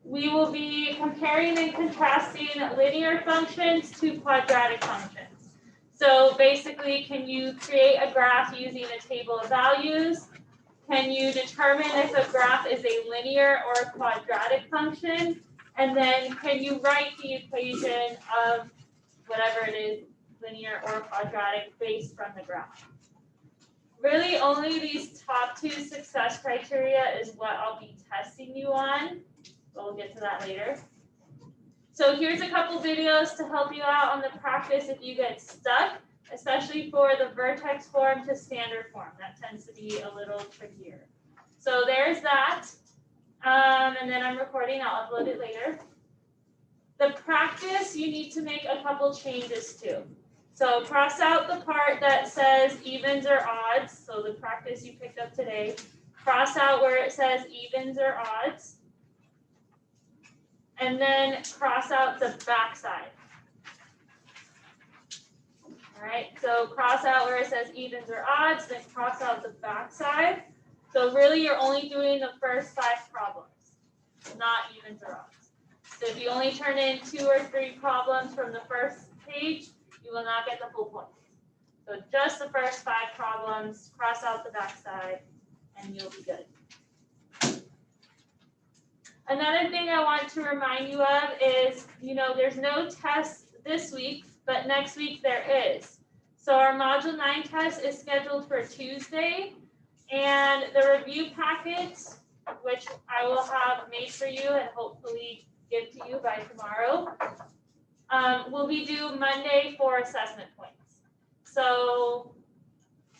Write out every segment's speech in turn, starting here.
we will be comparing and contrasting linear functions to quadratic functions. So basically, can you create a graph using a table of values? Can you determine if a graph is a linear or a quadratic function? And then can you write the equation of whatever it is, linear or quadratic, based from the graph? Really, only these top two success criteria is what I'll be testing you on. We'll get to that later. So here's a couple videos to help you out on the practice if you get stuck, especially for the vertex form to standard form. That tends to be a little trickier. So there's that. And then I'm recording, I'll upload it later. The practice, you need to make a couple changes to. So cross out the part that says evens or odds. So the practice you picked up today. Cross out where it says evens or odds. And then cross out the backside. All right, so cross out where it says evens or odds, then cross out the backside. So really you're only doing the first 5 problems, not evens or odds. So if you only turn in 2 or 3 problems from the first page, you will not get the full point. So just the first 5 problems, cross out the backside, and you'll be good. Another thing I want to remind you of is, there's no test this week, but next week there is. So our Module 9 test is scheduled for Tuesday, and the review packets, which I will have made for you and hopefully give to you by tomorrow, will be due Monday for assessment points. So,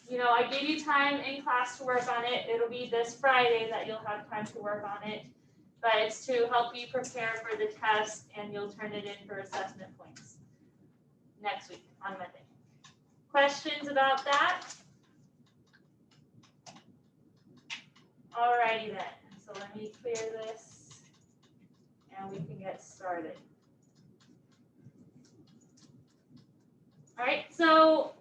I give you time in class to work on it. It'll be this Friday that you'll have time to work on it. But it's to help you prepare for the test, and you'll turn it in for assessment points next week on Monday. Questions about that? Alrighty then. So let me clear this, and we can get started. All right, so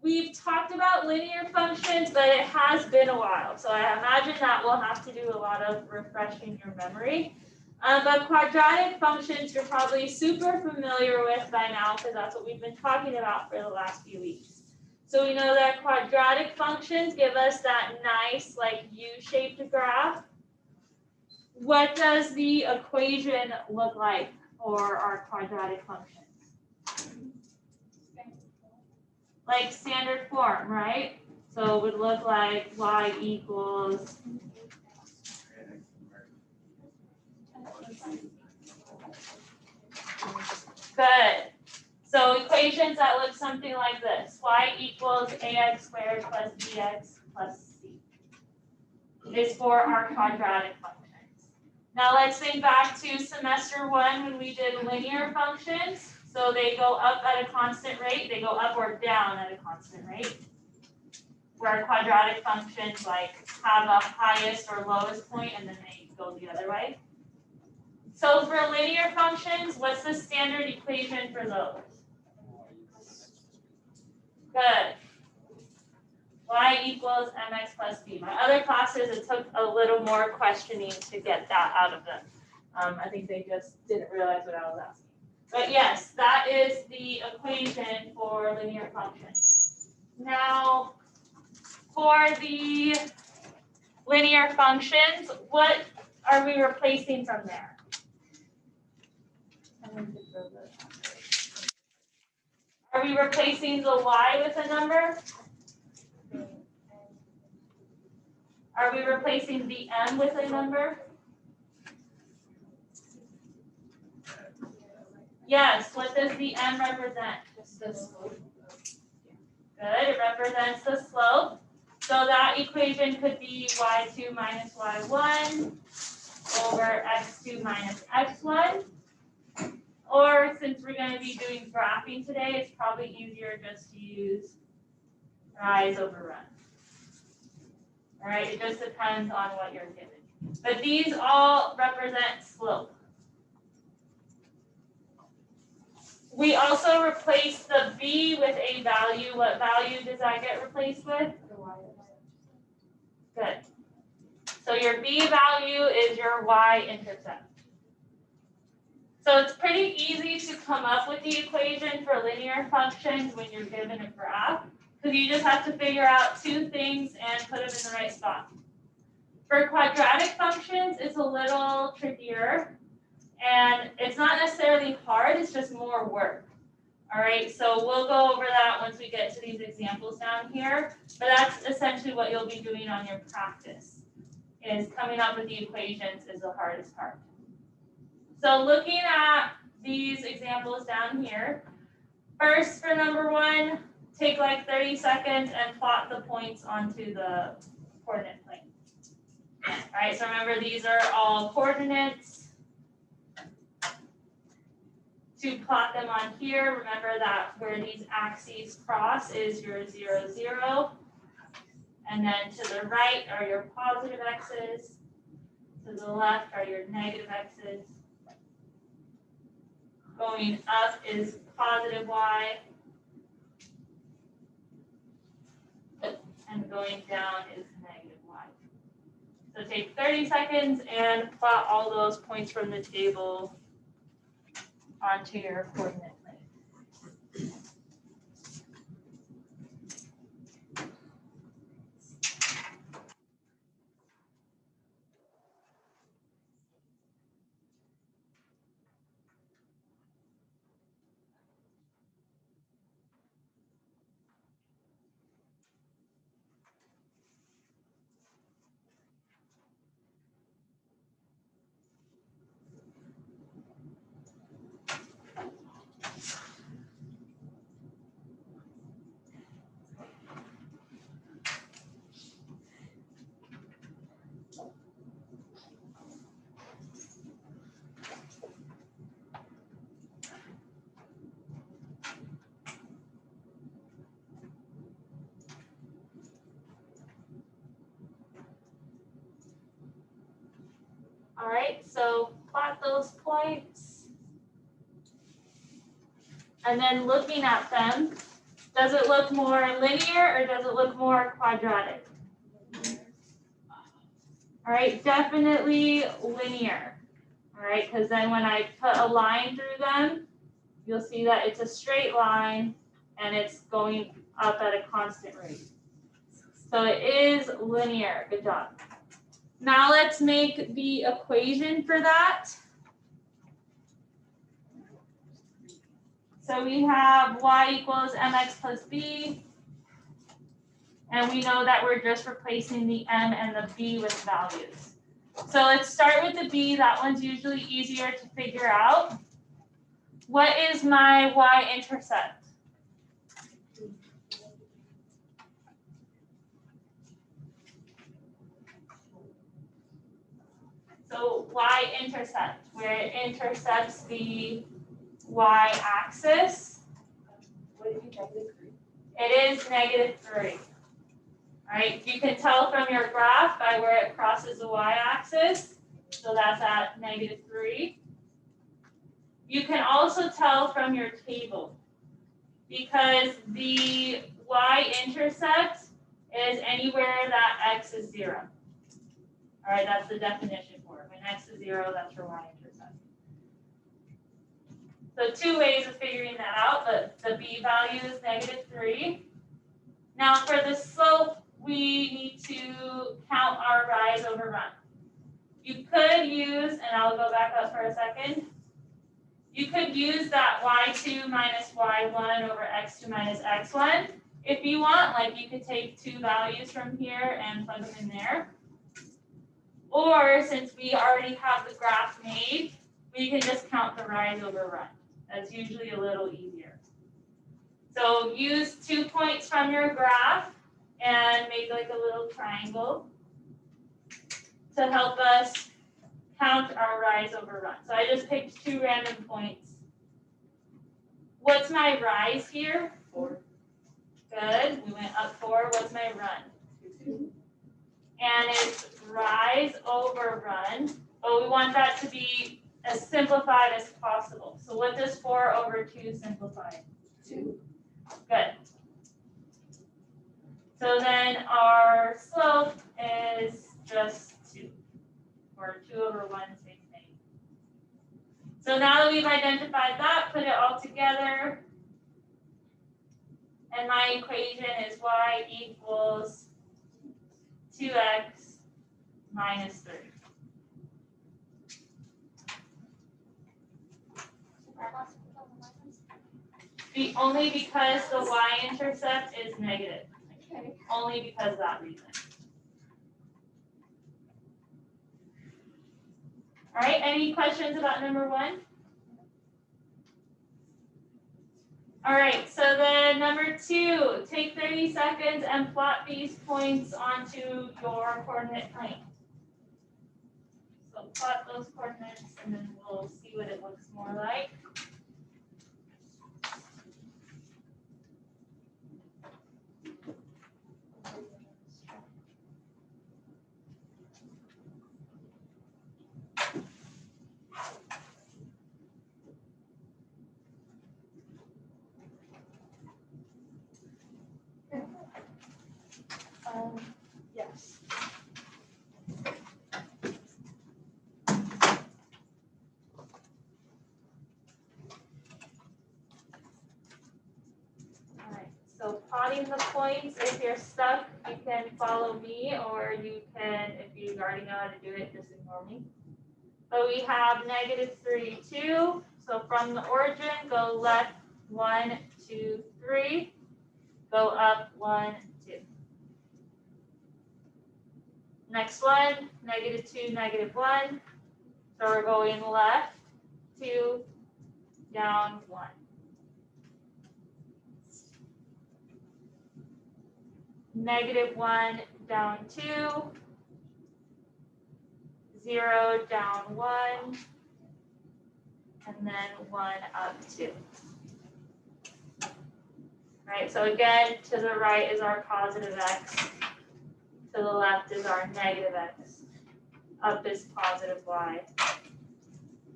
we've talked about linear functions, but it has been a while. So I imagine that we'll have to do a lot of refreshing your memory. But quadratic functions you're probably super familiar with by now, because that's what we've been talking about for the last few weeks. So we know that quadratic functions give us that nice, U-shaped graph. What does the equation look like for our quadratic functions? Like standard form, right? So it would look like y equals good. So equations that look something like this. Y equals ax squared plus bx plus c is for our quadratic functions. Now let's think back to semester 1 when we did linear functions. So they go up at a constant rate, they go up or down at a constant rate. Where quadratic functions have a highest or lowest point and then they go the other way. So for linear functions, what's the standard equation for those? Good. Y equals mx plus b. My other classes, it took a little more questioning to get that out of them. I think they just didn't realize what I was asking. But yes, that is the equation for linear functions. Now, for the linear functions, what are we replacing from there? Are we replacing the y with a number? Are we replacing the m with a number? Yes, what does the m represent? Just the slope. Good, it represents the slope. So that equation could be y2 minus y1 over x2 minus x1. Or since we're going to be doing graphing today, it's probably easier just to use rise over run. All right, it just depends on what you're given. But these all represent slope. We also replace the b with a value. What value does that get replaced with? Good. So your b value is your y-intercept. So it's pretty easy to come up with the equation for linear functions when you're given a graph, because you just have to figure out two things and put them in the right spot. For quadratic functions, it's a little trickier, and it's not necessarily hard, it's just more work. All right, so we'll go over that once we get to these examples down here, but that's essentially what you'll be doing on your practice, is coming up with the equations is the hardest part. So looking at these examples down here, first for number one, take like 30 seconds and plot the points onto the coordinate plane. All right, so remember these are all coordinates. To plot them on here, remember that where these axes cross is your 0, 0. And then to the right are your positive x's. To the left are your negative x's. Going up is positive y. And going down is negative y. So take 30 seconds and plot all those points from the table onto your coordinate plane. All right, so plot those points. And then looking at them, does it look more linear or does it look more quadratic? All right, definitely linear. All right, because then when I put a line through them, you'll see that it's a straight line and it's going up at a constant rate. So it is linear. Good job. Now let's make the equation for that. So we have y equals mx plus b. And we know that we're just replacing the m and the b with values. So let's start with the b. That one's usually easier to figure out. What is my y-intercept? So y-intercept, where it intercepts the y-axis. It is -3. All right, you can tell from your graph by where it crosses the y-axis. So that's at -3. You can also tell from your table because the y-intercept is anywhere that x is 0. All right, that's the definition for it. When x is 0, that's your y-intercept. So two ways of figuring that out, but the b value is -3. Now for the slope, we need to count our rise over run. You could use, and I'll go back up for a second, you could use that y2 minus y1 over x2 minus x1. If you want, like you could take two values from here and plug them in there. Or since we already have the graph made, we can just count the rise over run. That's usually a little easier. So use 2 points from your graph and make like a little triangle to help us count our rise over run. So I just picked 2 random points. What's my rise here? 4. Good. We went up 4. What's my run? 2. And it's rise over run. But we want that to be as simplified as possible. So what does 4 over 2 simplify? 2. Good. So then our slope is just 2. Or 2 over 1, same thing. So now that we've identified that, put it all together. And my equation is y equals 2x minus 3. Only because the y-intercept is negative. Okay. Only because of that reason. All right, any questions about number 1? All right, so then number 2, take 30 seconds and plot these points onto your coordinate plane. So plot those coordinates and then we'll see what it looks more like. Yes. All right, so plotting the points, if you're stuck, you can follow me, or you can, if you already know how to do it, just ignore me. But we have -3, 2. So from the origin, go left 1, 2, 3. Go up 1, 2. Next one, -2, -1. So we're going left 2, down 1. -1, down 2. 0, down 1. And then 1 up 2. Right, so again, to the right is our positive x. To the left is our negative x. Up is positive y.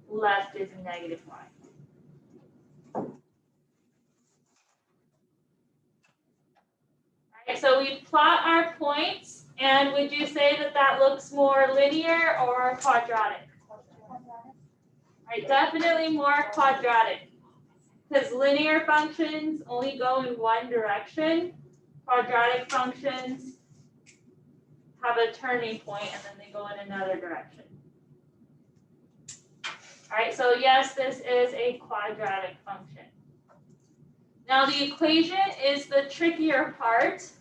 Left is negative y. Alright, so we plot our points, and would you say that that looks more linear or quadratic? Alright, definitely more quadratic. Because linear functions only go in one direction. Quadratic functions have a turning point and then they go in another direction. All right, so yes, this is a quadratic function. Now the equation is the trickier part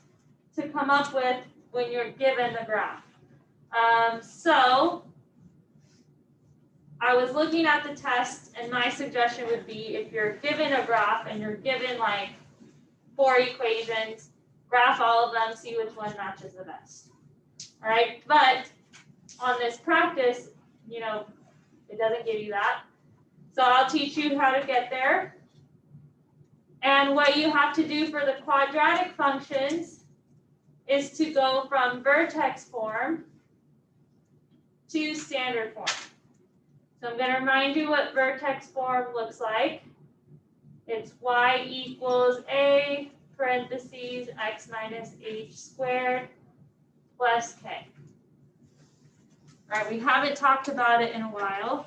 to come up with when you're given the graph. So I was looking at the test, and my suggestion would be if you're given a graph and you're given like 4 equations, graph all of them, see which one matches the best. All right, but on this practice, you know, it doesn't give you that. So I'll teach you how to get there. And what you have to do for the quadratic functions is to go from vertex form to standard form. So I'm going to remind you what vertex form looks like. It's y equals a parentheses x minus h squared plus k. All right, we haven't talked about it in a while.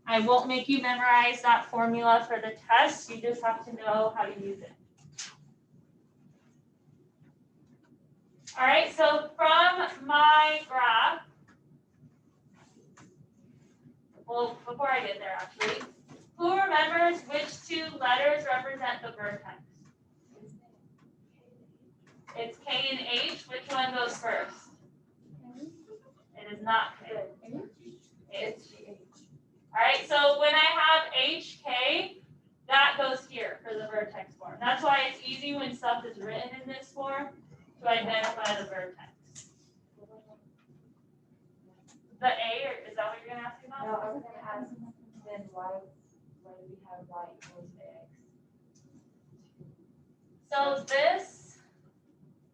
I won't make you memorize that formula for the test. You just have to know how to use it. All right, so from my graph, well, before I get there, actually, who remembers which 2 letters represent the vertex? It's K and H. Which one goes first? It is not K. It's H. All right, so when I have HK, that goes here for the vertex form. That's why it's easy when stuff is written in this form to identify the vertex. The A, or is that what you're going to ask me about? No, I was going to ask, then why do we have y equals x? So this,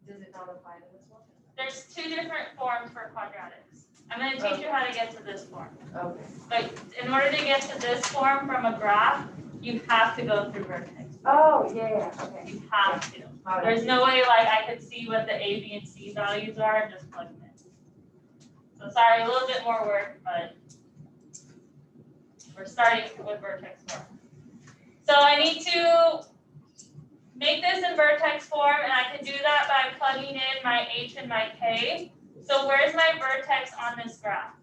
Does it not apply to this one? there's 2 different forms for quadratics. I'm going to teach you how to get to this form. Okay. But in order to get to this form from a graph, you have to go through vertex. Oh, yeah, okay. You have to. There's no way like I could see what the A, B, and C values are and just plug them in. So sorry, a little bit more work, but. We're starting with vertex form. So I need to make this in vertex form, and I can do that by plugging in my h and my k. So where's my vertex on this graph?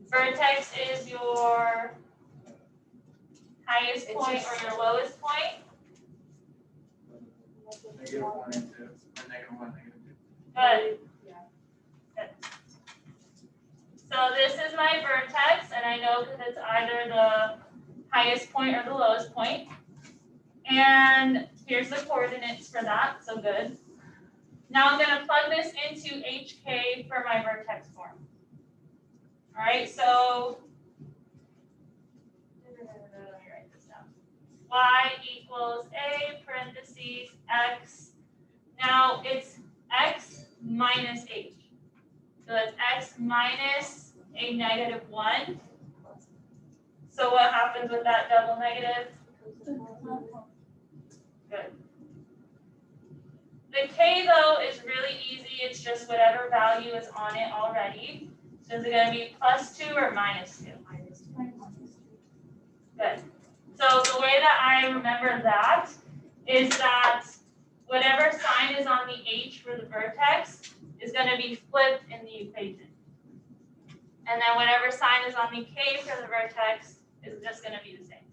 Vertex is your highest point or your lowest point. -1 and 2, or -1, -2. Good. Good. So this is my vertex, and I know because it's either the highest point or the lowest point. And here's the coordinates for that, so good. Now I'm going to plug this into HK for my vertex form. All right, so let me write this down. Y equals A parentheses X. Now it's X minus H. So that's X minus a -1. So what happens with that double negative? Good. The K though is really easy. It's just whatever value is on it already. So is it going to be +2 or -2? Good. So the way that I remember that is that whatever sign is on the H for the vertex is going to be flipped in the equation. And then whatever sign is on the K for the vertex is just going to be the same.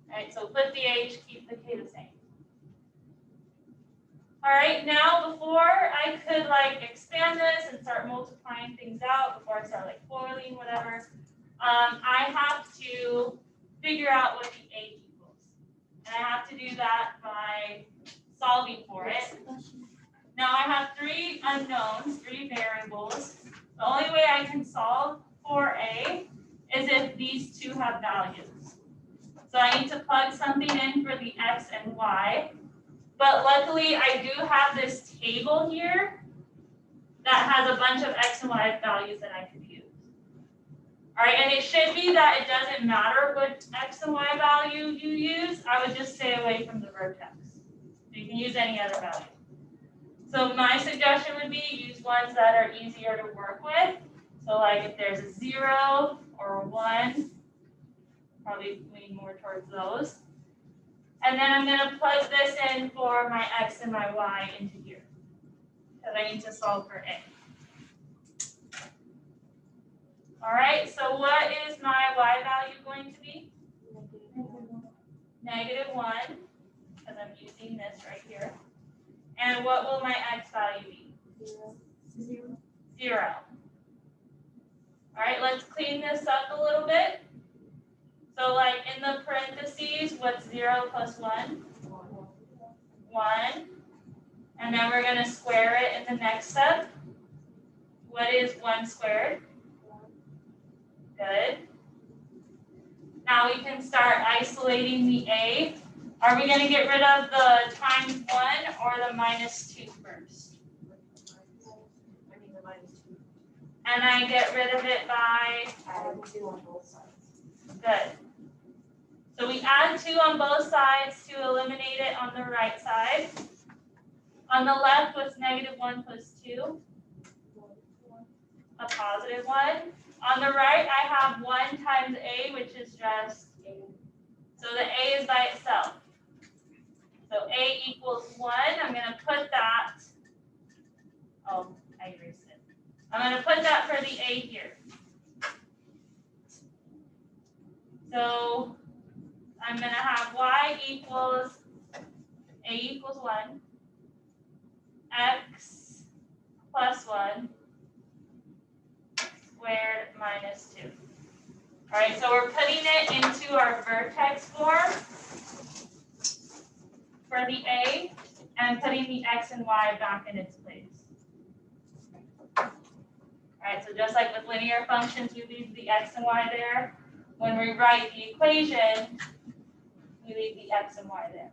All right, so flip the H, keep the K the same. All right, now before I could like expand this and start multiplying things out, before I start like foiling, whatever, I have to figure out what the H equals. And I have to do that by solving for it. Now I have 3 unknowns, 3 variables. The only way I can solve for A is if these 2 have values. So I need to plug something in for the X and Y. But luckily I do have this table here that has a bunch of X and Y values that I could use. All right, and it should be that it doesn't matter what X and Y value you use. I would just stay away from the vertex. You can use any other value. So my suggestion would be use ones that are easier to work with. So like if there's a 0 or a 1, probably lean more towards those. And then I'm going to plug this in for my X and my Y into here. Because I need to solve for A. All right, so what is my Y value going to be? -1, because I'm using this right here. And what will my X value be? 0. All right, let's clean this up a little bit. So like in the parentheses, what's 0 plus 1? 1. And then we're going to square it in the next step. What is 1 squared? Good. Now we can start isolating the A. Are we going to get rid of the times 1 or the -2 first? And I get rid of it by? Add 2 on both sides. Good. So we add 2 on both sides to eliminate it on the right side. On the left, what's -1 plus 2? A +1. On the right, I have 1 times A, which is just A. So the A is by itself. So A equals 1. I'm going to put that. Oh, I erased it. I'm going to put that for the A here. So I'm going to have Y equals A equals 1, X plus 1, squared minus 2. All right, so we're putting it into our vertex form for the A and putting the X and Y back in its place. All right, so just like with linear functions, we leave the X and Y there. When we write the equation, we leave the X and Y there.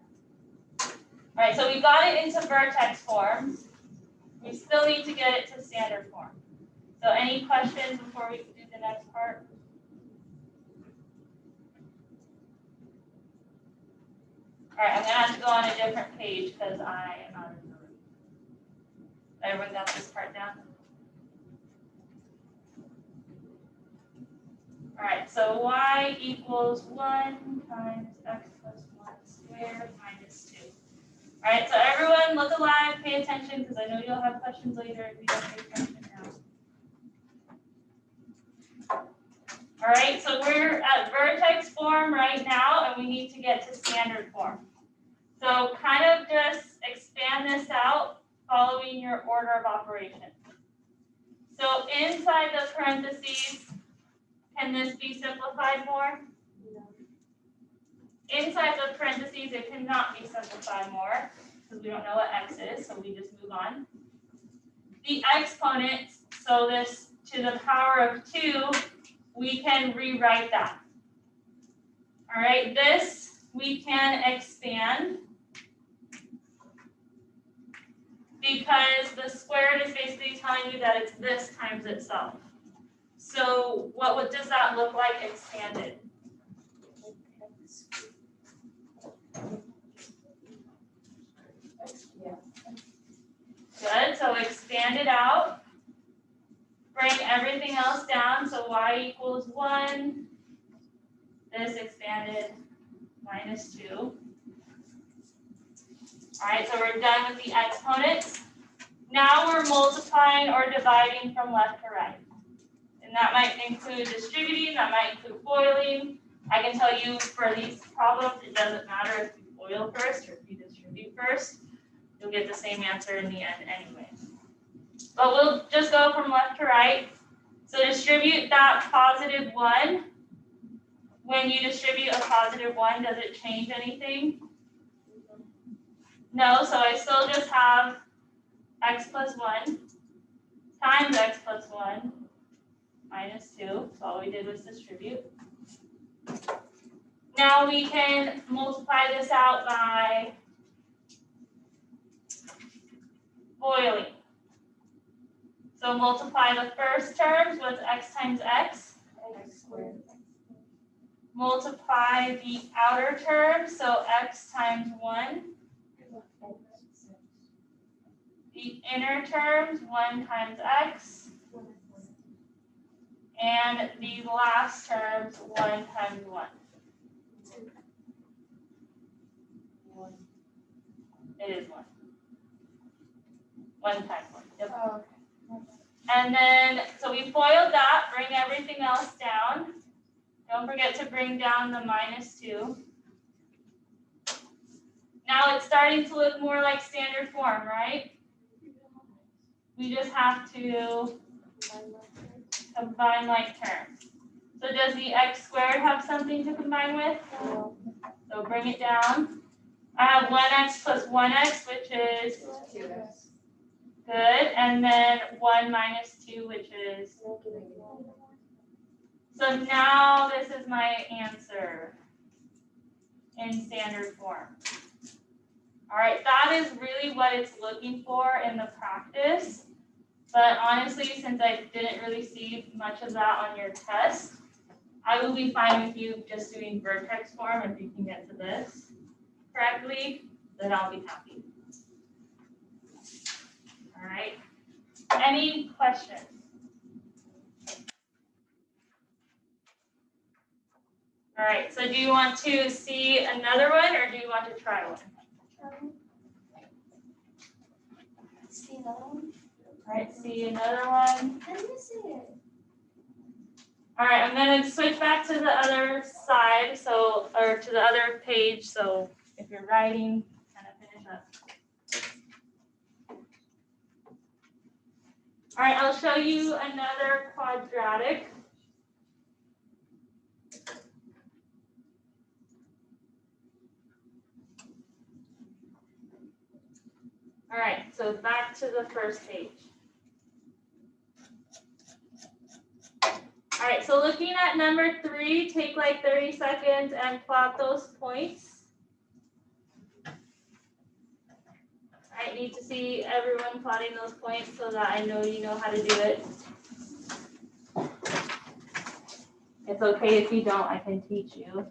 All right, so we got it into vertex form. We still need to get it to standard form. So any questions before we do the next part? All right, I'm going to have to go on a different page because I am out of the room. Everyone got this part down? All right, so y equals 1 times x plus 1 squared minus 2. All right, so everyone look alive, pay attention, because I know you'll have questions later if you don't pay attention now. All right, so we're at vertex form right now, and we need to get to standard form. So kind of just expand this out following your order of operations. So inside the parentheses, can this be simplified more? No. Inside the parentheses, it cannot be simplified more because we don't know what x is, so we just move on. The exponents, so this to the power of 2, we can rewrite that. All right, this we can expand because the squared is basically telling you that it's this times itself. So does that look like expanded? Yeah. Good, so expand it out. Bring everything else down, so y equals 1. This expanded minus 2. All right, so we're done with the exponents. Now we're multiplying or dividing from left to right. And that might include distributing, that might include FOILing. I can tell you for these problems, it doesn't matter if you FOIL first or if you distribute first. You'll get the same answer in the end anyway. But we'll just go from left to right. So distribute that positive 1. When you distribute a positive 1, does it change anything? No, so I still just have x plus 1 times x plus 1 minus 2. So all we did was distribute. Now we can multiply this out by FOILing. So multiply the first terms with x times x. X squared. Multiply the outer terms, so x times 1. The inner terms, 1 times x. And the last terms, 1 times 1. It is 1. 1 times 1. Yep. Oh, okay. And then, so we FOILed that, bring everything else down. Don't forget to bring down the minus 2. Now it's starting to look more like standard form, right? We just have to combine like terms. So does the x squared have something to combine with? No. So bring it down. I have 1x plus 1x, which is 2x. good. And then 1 minus 2, which is. So now this is my answer in standard form. All right, that is really what it's looking for in the practice. But honestly, since I didn't really see much of that on your test, I will be fine with you just doing vertex form. If you can get to this correctly, then I'll be happy. All right, any questions? All right, so do you want to see another one or do you want to try one? See another one? All right, see another one. I didn't see it. All right, I'm going to switch back to the other side, or to the other page. So if you're writing, kind of finish up. All right, I'll show you another quadratic. All right, so back to the first page. All right, so looking at number 3, take like 30 seconds and plot those points. I need to see everyone plotting those points so that I know you know how to do it. It's okay if you don't, I can teach you.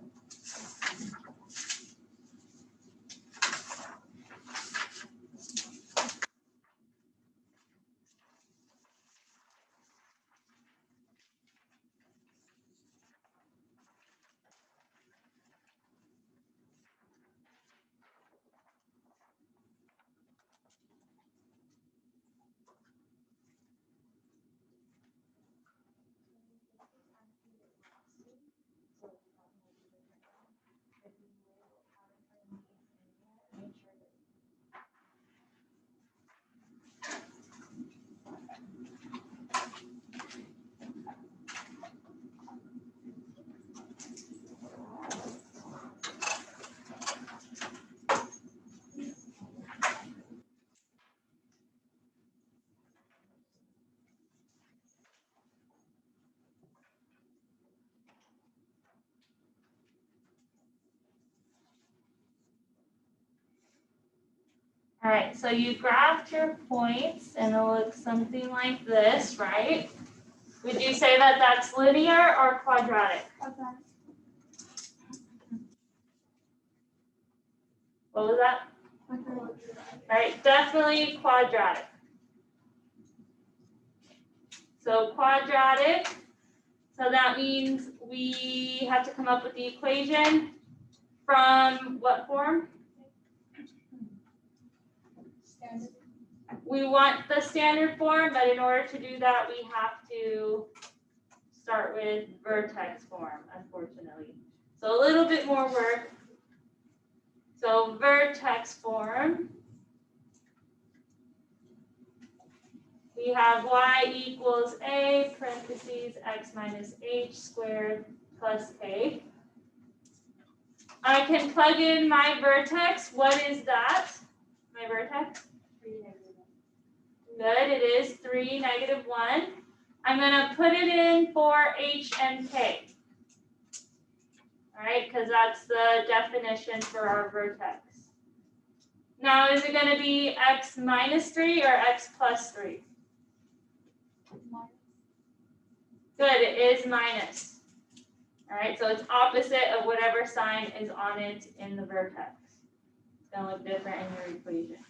right, so you graphed your points and it looks something like this, right? Would you say that that's linear or quadratic? Quadratic. What was that? Quadratic. All right, definitely quadratic. So quadratic, so that means we have to come up with the equation from what form? Standard. We want the standard form, but in order to do that, we have to start with vertex form, unfortunately. So a little bit more work. So vertex form, we have y equals a parentheses x minus h squared plus k. I can plug in my vertex. What is that? My vertex? 3 negative 1. Good, it is 3, negative 1. I'm going to put it in for h and k. All right, because that's the definition for our vertex. Now, is it going to be x minus 3 or x plus 3? Good, it is minus. All right, so it's opposite of whatever sign is on it in the vertex. It's going to look different in your equation.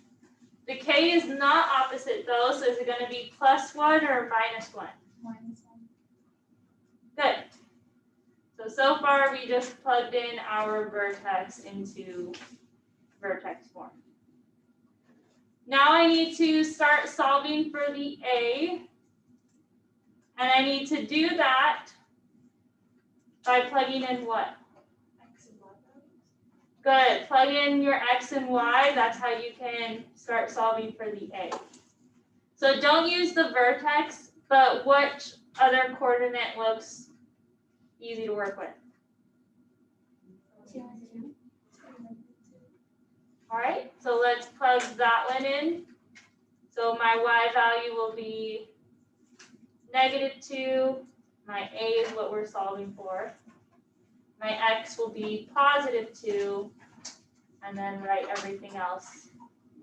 The k is not opposite though, so is it going to be plus 1 or minus 1? Minus 1. Good. So far we just plugged in our vertex into vertex form. Now I need to start solving for the a, and I need to do that by plugging in what? X and Y values. Good. Plug in your x and y. That's how you can start solving for the a. So don't use the vertex, but which other coordinate looks easy to work with? 2 and 2. All right, so let's plug that one in. So my y value will be -2. My a is what we're solving for. My x will be +2. And then write everything else.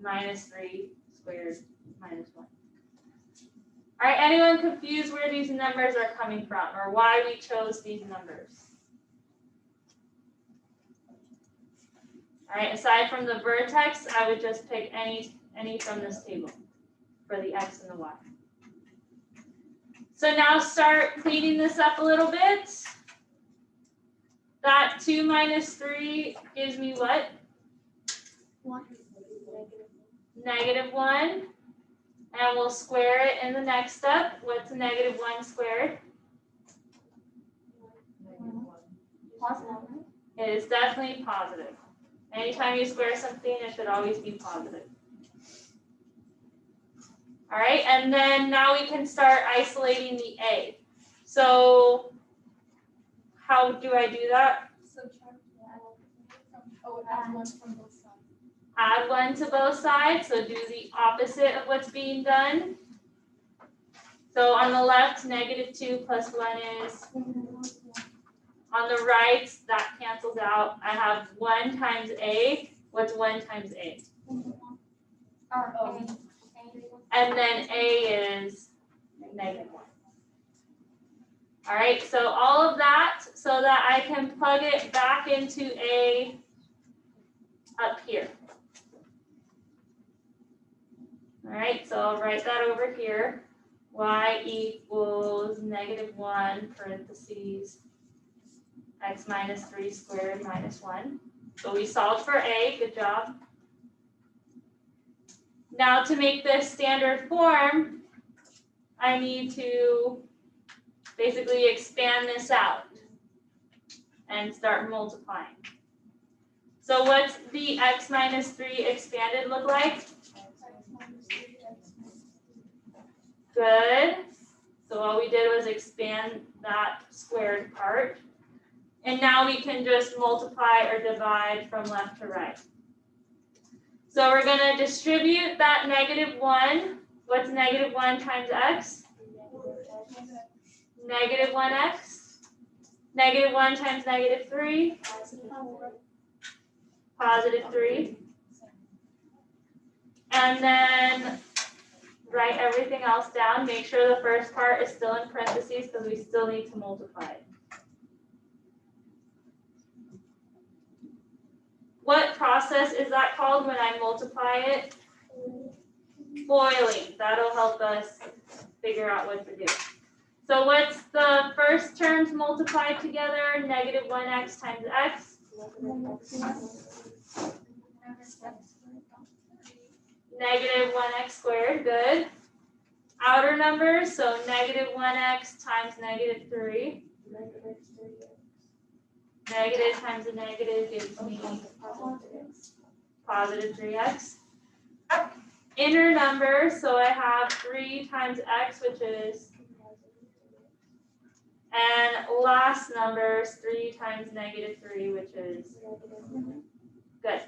-3 squared -1. All right, anyone confused where these numbers are coming from or why we chose these numbers? All right, aside from the vertex, I would just pick any from this table for the x and the y. So now start cleaning this up a little bit. That 2 minus 3 gives me what? 1. -1. And we'll square it in the next step. What's -1 squared? Positive. It is definitely positive. Anytime you square something, it should always be positive. All right, and then now we can start isolating the a. So how do I do that? Subtract 1. Add 1 from both sides. Add 1 to both sides, so do the opposite of what's being done. So on the left, -2 plus 1 is, on the right, that cancels out. I have 1 times a. What's 1 times a? And then a is -1. All right, so all of that so that I can plug it back into a up here. All right, so I'll write that over here. Y equals -1 parentheses x minus 3 squared minus 1. So we solved for a, good job. Now to make this standard form, I need to basically expand this out and start multiplying. So what's the x minus 3 expanded look like? Good. So all we did was expand that squared part. And now we can just multiply or divide from left to right. So we're going to distribute that -1. What's -1 times x? -1x. -1 times -3. +3. And then write everything else down. Make sure the first part is still in parentheses because we still need to multiply it. What process is that called when I multiply it? Boiling. That'll help us figure out what to do. So what's the first terms multiplied together? Negative 1x times x. Negative 1x squared, good. Outer numbers, so negative 1x times negative 3. Negative times a negative gives me positive 3x. Inner numbers, so I have 3 times x, which is, and last numbers, 3 times negative 3, which is, good.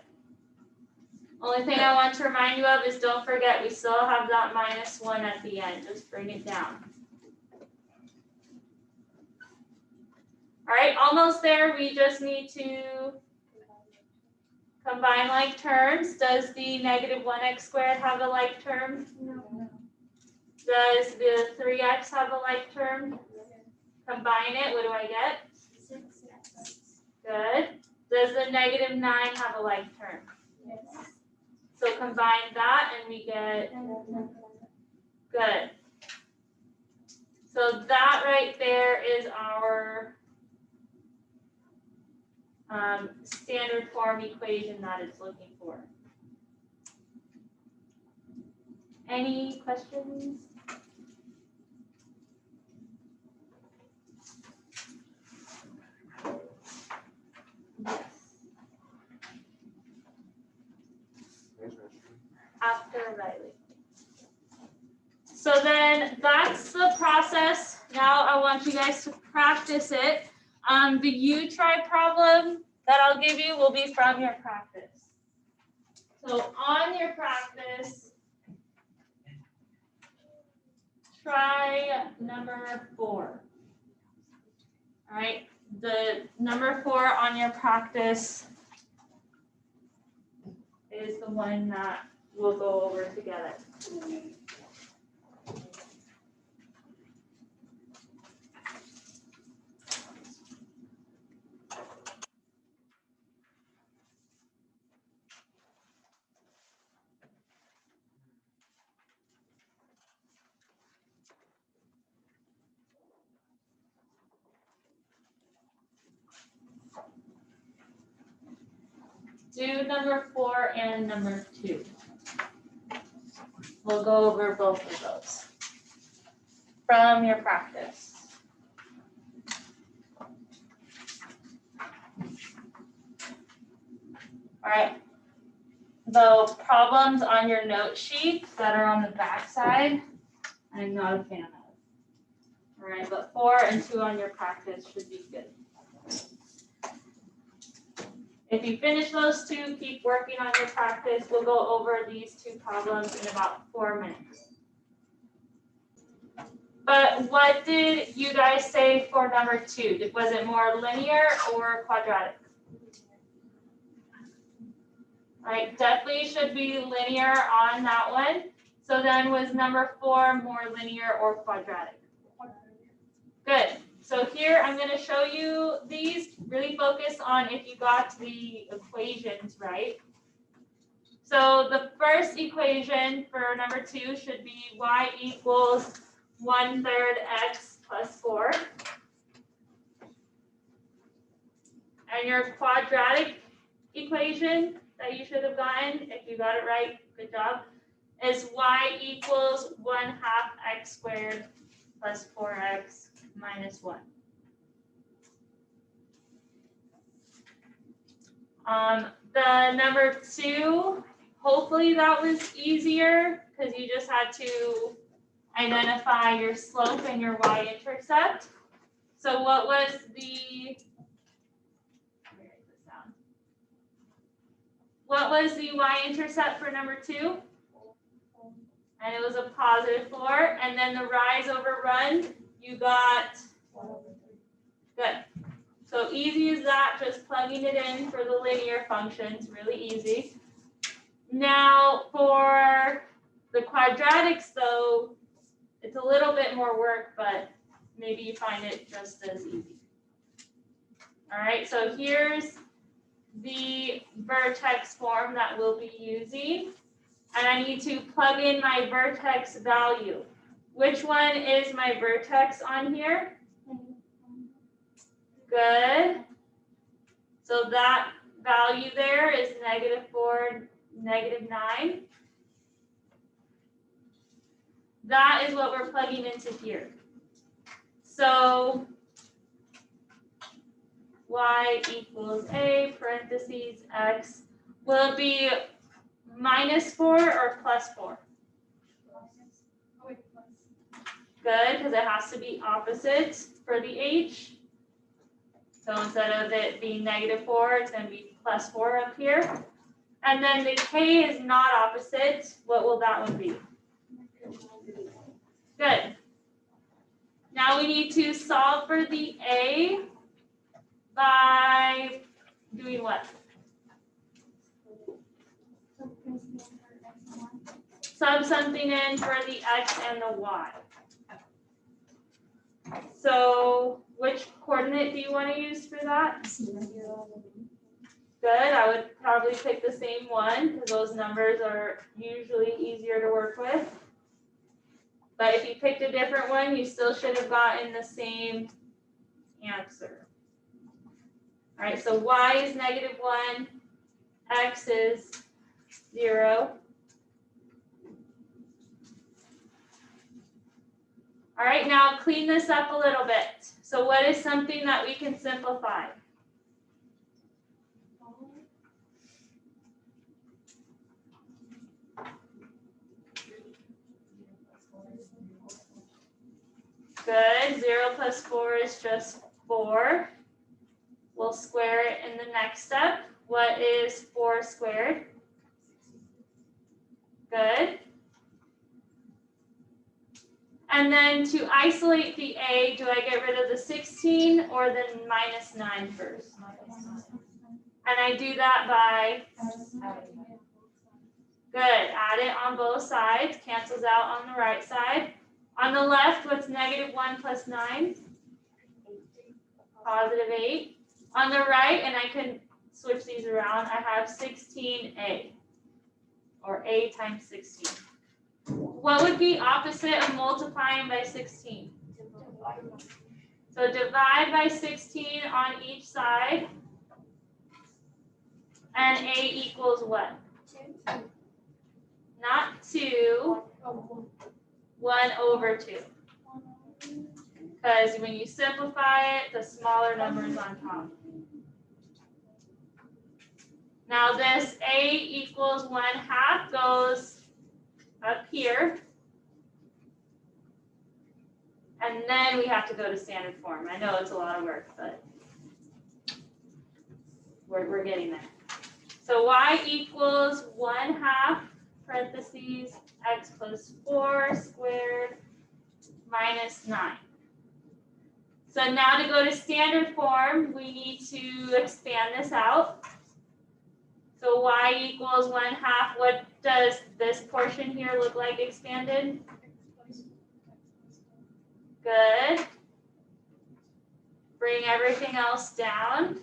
Only thing I want to remind you of is don't forget we still have that minus 1 at the end. Just bring it down. All right, almost there. We just need to combine like terms. Does the negative 1x squared have a like term? No. Does the 3x have a like term? Combine it. What do I get? 6x. Good. Does the negative 9 have a like term? Yes. So combine that and we get good. So that right there is our standard form equation that it's looking for. Any questions? Yes. After Riley. So then that's the process. Now I want you guys to practice it. The you try problem that I'll give you will be from your practice. So on your practice, try number 4. All right, the number 4 on your practice is the one that we'll go over together. Do number 4 and number 2. We'll go over both of those from your practice. All right. The problems on your note sheet that are on the back side, I'm not a fan of. All right, but 4 and 2 on your practice should be good. If you finish those 2, keep working on your practice. We'll go over these 2 problems in about 4 minutes. But what did you guys say for number 2? Was it more linear or quadratic? All right, definitely should be linear on that one. So then was number 4 more linear or quadratic? Good. So here I'm going to show you these. Really focus on if you got the equations right. So the first equation for number 2 should be y equals 1/3 x plus 4. And your quadratic equation that you should have gotten, if you got it right, good job, is y equals 1/2 x squared plus 4x minus 1. The number 2, hopefully that was easier because you just had to identify your slope and your y-intercept. So what was the, write this down. What was the y-intercept for number 2? And it was a positive 4. And then the rise over run, you got, good. So easy as that, just plugging it in for the linear functions, really easy. Now for the quadratics though, it's a little bit more work, but maybe you find it just as easy. All right, so here's the vertex form that we'll be using. And I need to plug in my vertex value. Which one is my vertex on here? Good. So that value there is -4, -9. That is what we're plugging into here. So y equals a parentheses x. Will it be -4 or +4? Good, because it has to be opposite for the h. So instead of it being -4, it's going to be +4 up here. And then the k is not opposite. What will that one be? Good. Now we need to solve for the a by doing what? Sub something in for the x and the y. So which coordinate do you want to use for that? Good, I would probably pick the same one because those numbers are usually easier to work with. But if you picked a different one, you still should have gotten the same answer. All right, so y is -1, x is 0. All right, now clean this up a little bit. So what is something that we can simplify? Good, 0 + 4 is just 4. We'll square it in the next step. What is 4 squared? Good. And then to isolate the a, do I get rid of the 16 or the -9 first? And I do that by, good, add it on both sides, cancels out on the right side. On the left, what's -1 + 9? +8. On the right, and I can switch these around, I have 16a, or a times 16. What would be opposite of multiplying by 16? So divide by 16 on each side, and a equals what? Not 2, 1/2. Because when you simplify it, the smaller number is on top. Now this a equals 1/2 goes up here. And then we have to go to standard form. I know it's a lot of work, but we're getting there. So y equals 1/2 parentheses x + 4 squared -9. So now to go to standard form, we need to expand this out. So y equals 1/2. What does this portion here look like expanded? Good. Bring everything else down.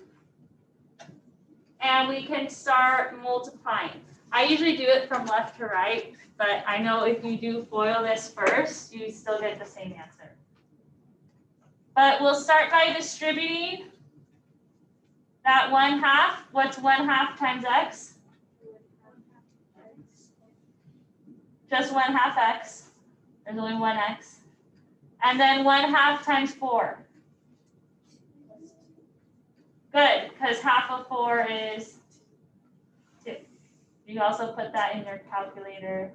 And we can start multiplying. I usually do it from left to right, but I know if you do FOIL this first, you still get the same answer. But we'll start by distributing that 1/2. What's 1/2 times x? Just 1/2 x. There's only one x. And then 1/2 times 4. Good, because half of 4 is 2. You also put that in your calculator.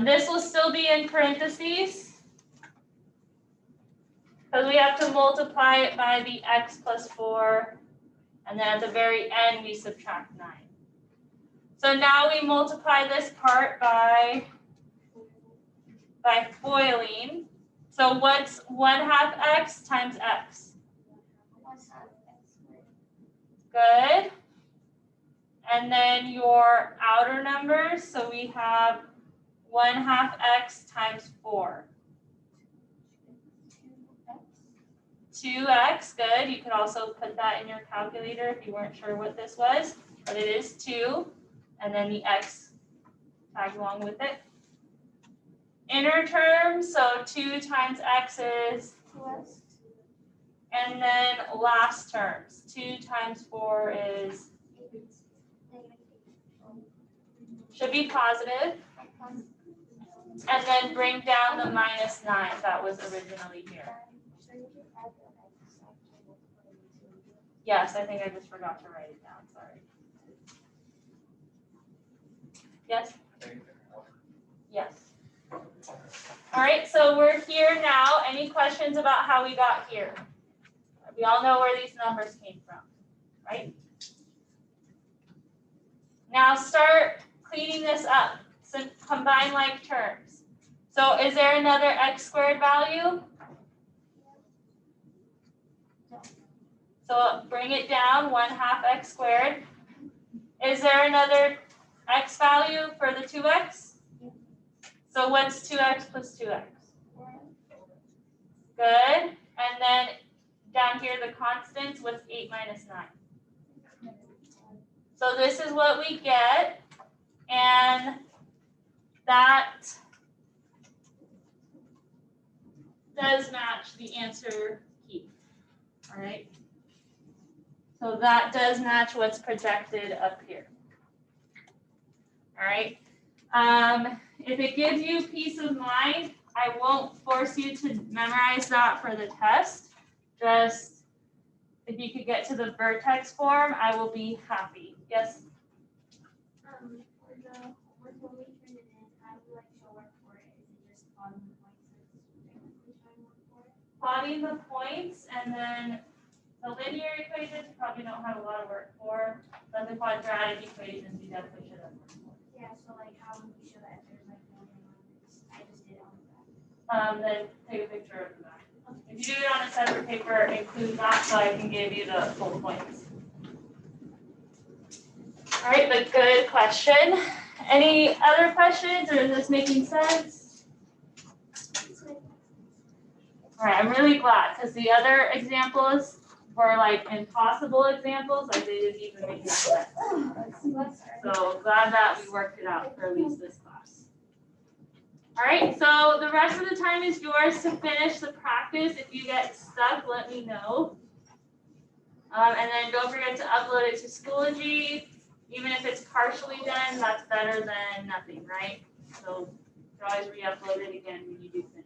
This will still be in parentheses, because we have to multiply it by the x + 4, and then at the very end we subtract 9. So now we multiply this part by FOILing. So what's 1/2 x times x? Good. And then your outer numbers, so we have 1/2 x times 4. 2x, good. You could also put that in your calculator if you weren't sure what this was, but it is 2, and then the x tagged along with it. Inner terms, so 2 times x is 2x. And then last terms, 2 times 4 is, should be positive. And then bring down the minus 9 that was originally here. Yes, I think I just forgot to write it down, sorry. Yes? Yes. All right, so we're here now. Any questions about how we got here? We all know where these numbers came from, right? Now start cleaning this up. So combine like terms. So is there another x squared value? So bring it down, 1/2 x squared. Is there another x value for the 2x? So what's 2x plus 2x? Good. And then down here, the constants, what's 8 minus 9? So this is what we get. And that does match the answer key. All right. So that does match what's projected up here. All right. If it gives you peace of mind, I won't force you to memorize that for the test. Just if you could get to the vertex form, I will be happy. Yes? For the work when we turn it in, how do we like show work for it? Is it just plotting the points and technically showing work for it? Plotting the points and then the linear equations you probably don't have a lot of work for, but the quadratic equations you definitely should have work for. Yeah, so like how would we show that if there's like no name on this? I just did it on the back. Then take a picture of the back. If you do it on a separate paper, include that so I can give you the full points. All right, but good question. Any other questions, or is this making sense? All right, I'm really glad because the other examples were like impossible examples, like they didn't even make sense. So glad that we worked it out for at least this class. All right, so the rest of the time is yours to finish the practice. If you get stuck, let me know. And then don't forget to upload it to Schoology. Even if it's partially done, that's better than nothing, right? So you can always re-upload it again when you do finish.